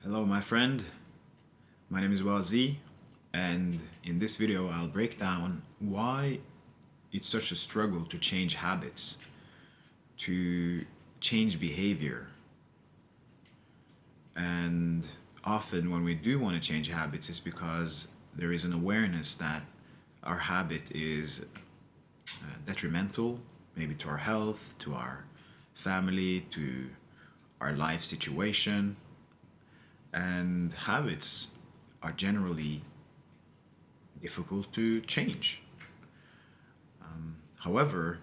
Hello, my friend. My name is Wazi, and in this video, I'll break down why it's such a struggle to change habits, to change behavior. And often, when we do want to change habits, it's because there is an awareness that our habit is detrimental, maybe to our health, to our family, to our life situation. And habits are generally difficult to change. However,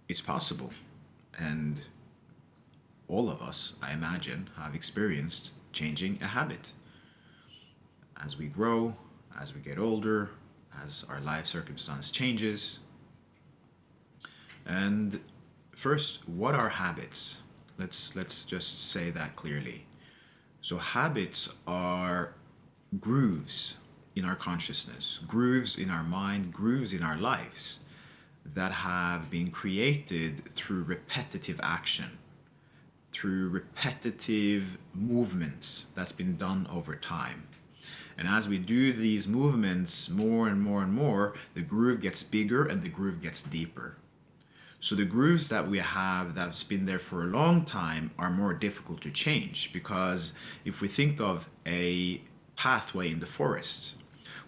it's possible. And all of us, I imagine, have experienced changing a habit. As we grow, as we get older, as our life circumstance changes. And first, what are habits? Let's just say that clearly. So habits are grooves in our consciousness, grooves in our mind, grooves in our lives that have been created through repetitive action, through repetitive movements that's been done over time. And as we do these movements more and more and more, the groove gets bigger and the groove gets deeper. So the grooves that we have that's been there for a long time are more difficult to change, because if we think of a pathway in the forest,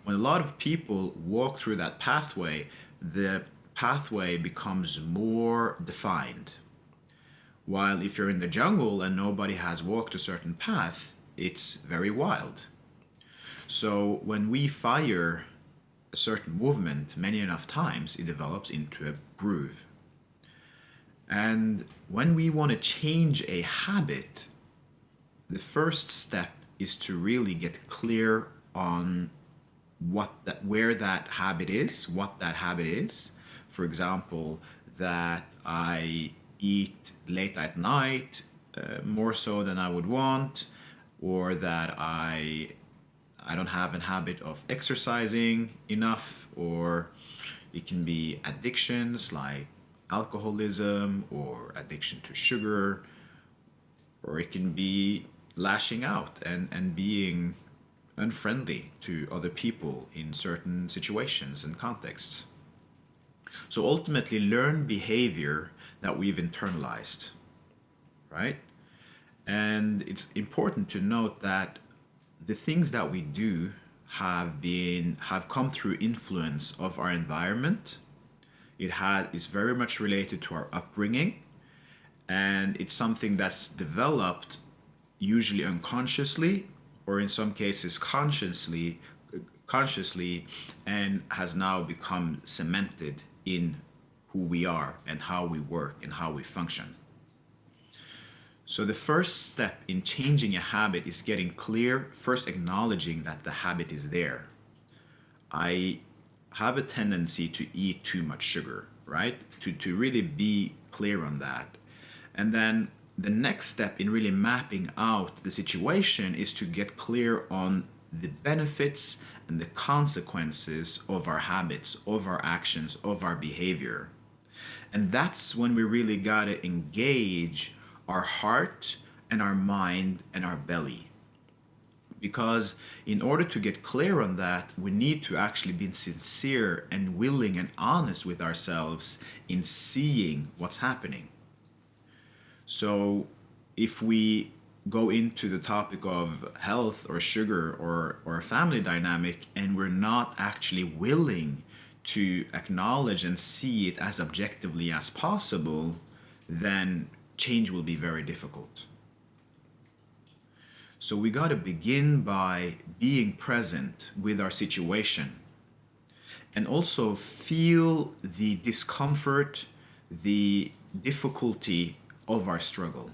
when a lot of people walk through that pathway, the pathway becomes more defined. While if you're in the jungle and nobody has walked a certain path, it's very wild. So when we fire a certain movement many enough times, it develops into a groove. And when we want to change a habit, the first step is to really get clear on where that habit is, what that habit is. For example, that I eat late at night, more so than I would want, or that I don't have a habit of exercising enough, or it can be addictions like alcoholism or addiction to sugar, or it can be lashing out and being unfriendly to other people in certain situations and contexts. So ultimately, learn behavior that we've internalized, right? And it's important to note that the things that we do have come through influence of our environment. It's very much related to our upbringing, and it's something that's developed usually unconsciously, or in some cases consciously, and has now become cemented in who we are and how we work and how we function. So the first step in changing a habit is getting clear, first acknowledging that the habit is there. I have a tendency to eat too much sugar, right? To really be clear on that. And then the next step in really mapping out the situation is to get clear on the benefits and the consequences of our habits, of our actions, of our behavior. And that's when we really got to engage our heart and our mind and our belly. Because in order to get clear on that, we need to actually be sincere and willing and honest with ourselves in seeing what's happening. So if we go into the topic of health or sugar or family dynamic, and we're not actually willing to acknowledge and see it as objectively as possible, then change will be very difficult. So we got to begin by being present with our situation and also feel the discomfort, the difficulty of our struggle,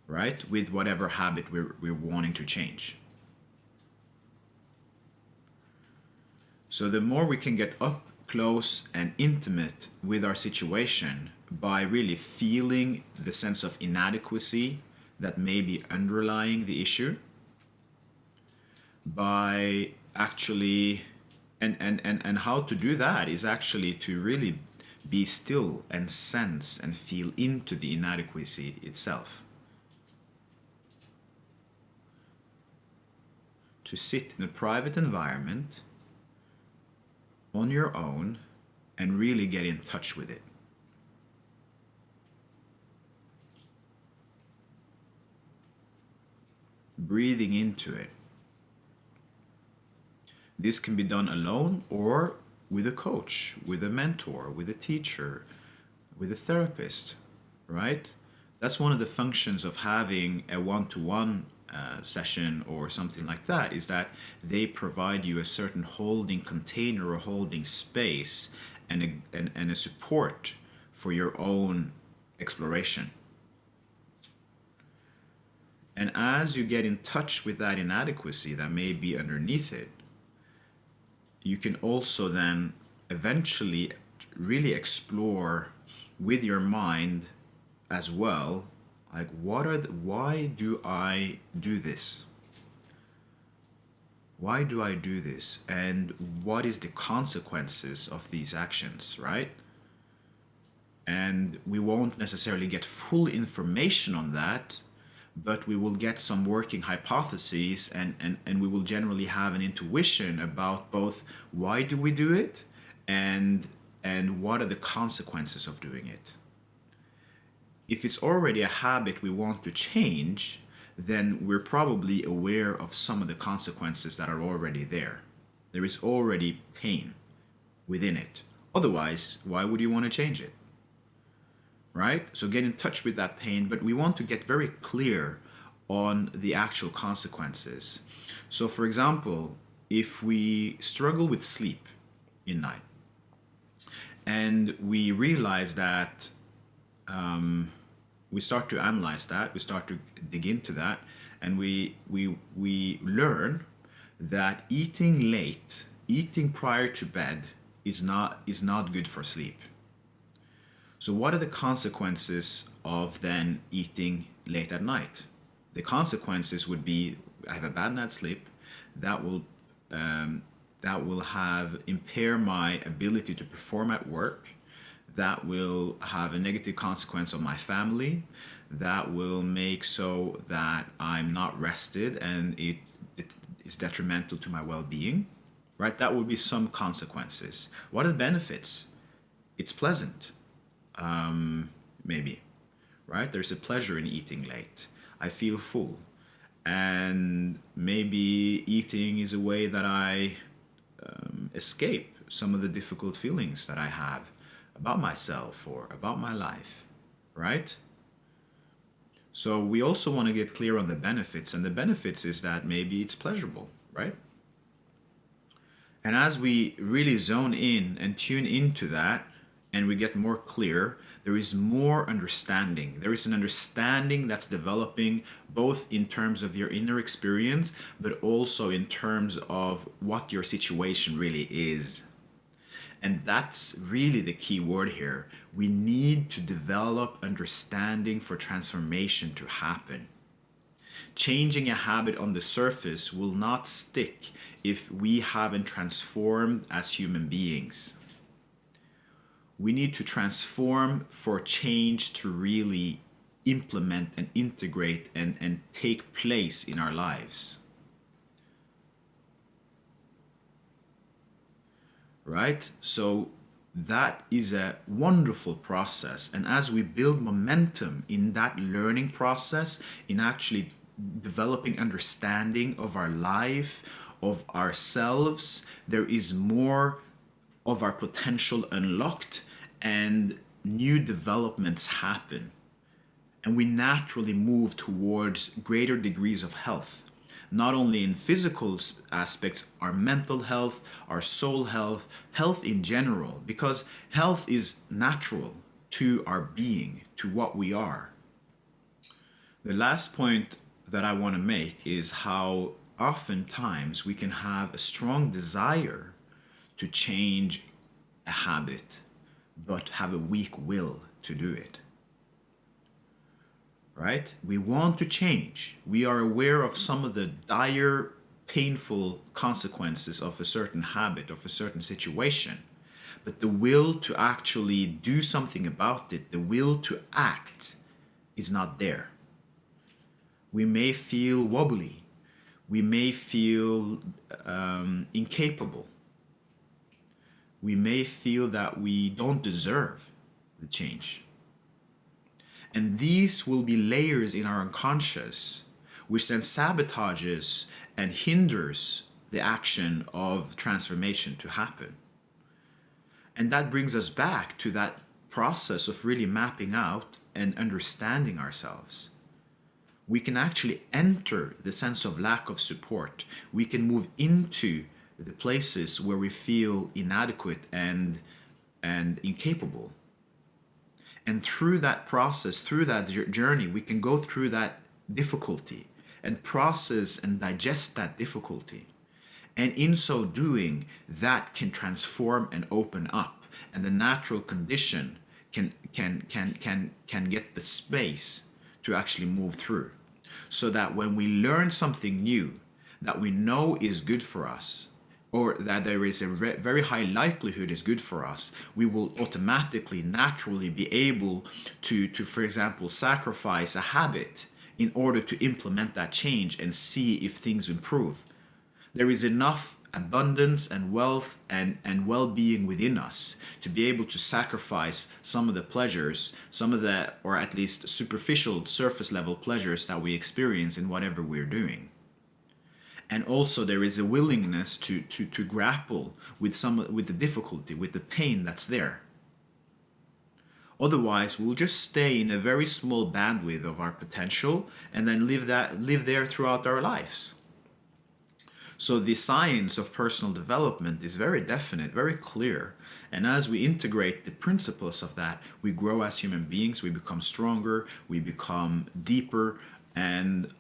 right? With whatever habit we're wanting to change. So the more we can get up close and intimate with our situation by really feeling the sense of inadequacy that may be underlying the issue, by actually and how to do that is actually to really be still and sense and feel into the inadequacy itself. to sit in a private environment on your own and really get in touch with it. Breathing into it. This can be done alone or with a coach, with a mentor, with a teacher, with a therapist, right? That's one of the functions of having a one-to-one session or something like that, is that they provide you a certain holding container or holding space and a support for your own exploration. And as you get in touch with that inadequacy that may be underneath it, you can also then eventually really explore with your mind as well, like why do I do this? Why do I do this? And what is the consequences of these actions, right? And we won't necessarily get full information on that, but we will get some working hypotheses, and we will generally have an intuition about both why do we do it and what are the consequences of doing it. If it's already a habit we want to change, then we're probably aware of some of the consequences that are already there. There is already pain within it. Otherwise, why would you want to change it? Right? So get in touch with that pain, but we want to get very clear on the actual consequences. So for example, if we struggle with sleep in night and we realize that we start to analyze that, we start to dig into that, and we learn that eating late, eating prior to bed is not good for sleep. So what are the consequences of then eating late at night? The consequences would be I have a bad night's sleep. That will impair my ability to perform at work. That will have a negative consequence on my family. That will make so that I'm not rested and it is detrimental to my well-being. Right? That would be some consequences. What are the benefits? It's pleasant. Maybe, right? There's a pleasure in eating late. I feel full. And maybe eating is a way that I escape some of the difficult feelings that I have about myself or about my life, right? So we also want to get clear on the benefits, and the benefits is that maybe it's pleasurable, right? And as we really zone in and tune into that, and we get more clear, there is more understanding. There is an understanding that's developing both in terms of your inner experience, but also in terms of what your situation really is. And that's really the key word here. We need to develop understanding for transformation to happen. Changing a habit on the surface will not stick if we haven't transformed as human beings. We need to transform for change to really implement and integrate and take place in our lives. Right? So that is a wonderful process. And as we build momentum in that learning process, in actually developing understanding of our life, of ourselves, there is more of our potential unlocked and new developments happen. And we naturally move towards greater degrees of health, not only in physical aspects, our mental health, our soul health, health in general, because health is natural to our being, to what we are. The last point that I want to make is how oftentimes we can have a strong desire to change a habit, but have a weak will to do it. Right? We want to change. We are aware of some of the dire, painful consequences of a certain habit, of a certain situation. But the will to actually do something about it, the will to act, is not there. We may feel wobbly. We may feel incapable. We may feel that we don't deserve the change. And these will be layers in our unconscious, which then sabotages and hinders the action of transformation to happen. And that brings us back to that process of really mapping out and understanding ourselves. We can actually enter the sense of lack of support. We can move into the places where we feel inadequate and incapable. And through that process, through that journey, we can go through that difficulty and process and digest that difficulty. And in so doing, that can transform and open up, and the natural condition can get the space to actually move through. So that when we learn something new that we know is good for us, or that there is a very high likelihood is good for us, we will automatically, naturally be able to, for example, sacrifice a habit in order to implement that change and see if things improve. There is enough abundance and wealth and well-being within us to be able to sacrifice some of the pleasures, some of the, or at least superficial surface level pleasures that we experience in whatever we're doing. And also there is a willingness to grapple with the difficulty, with the pain that's there. Otherwise, we'll just stay in a very small bandwidth of our potential and then live there throughout our lives. So the science of personal development is very definite, very clear. And as we integrate the principles of that, we grow as human beings, we become stronger, we become deeper, and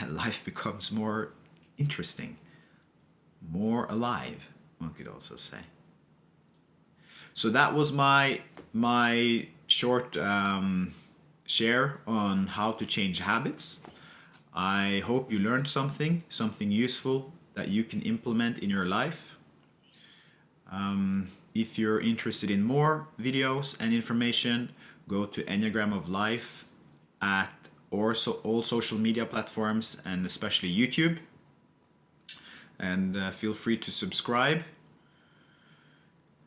life becomes more interesting, more alive, one could also say. So that was my short share on how to change habits. I hope you learned something useful that you can implement in your life. If you're interested in more videos and information, go to Enneagram of Life at all social media platforms and especially YouTube. And feel free to subscribe.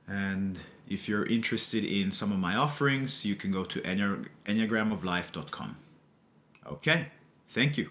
And if you're interested in some of my offerings, you can go to enneagramoflife.com. Okay, thank you.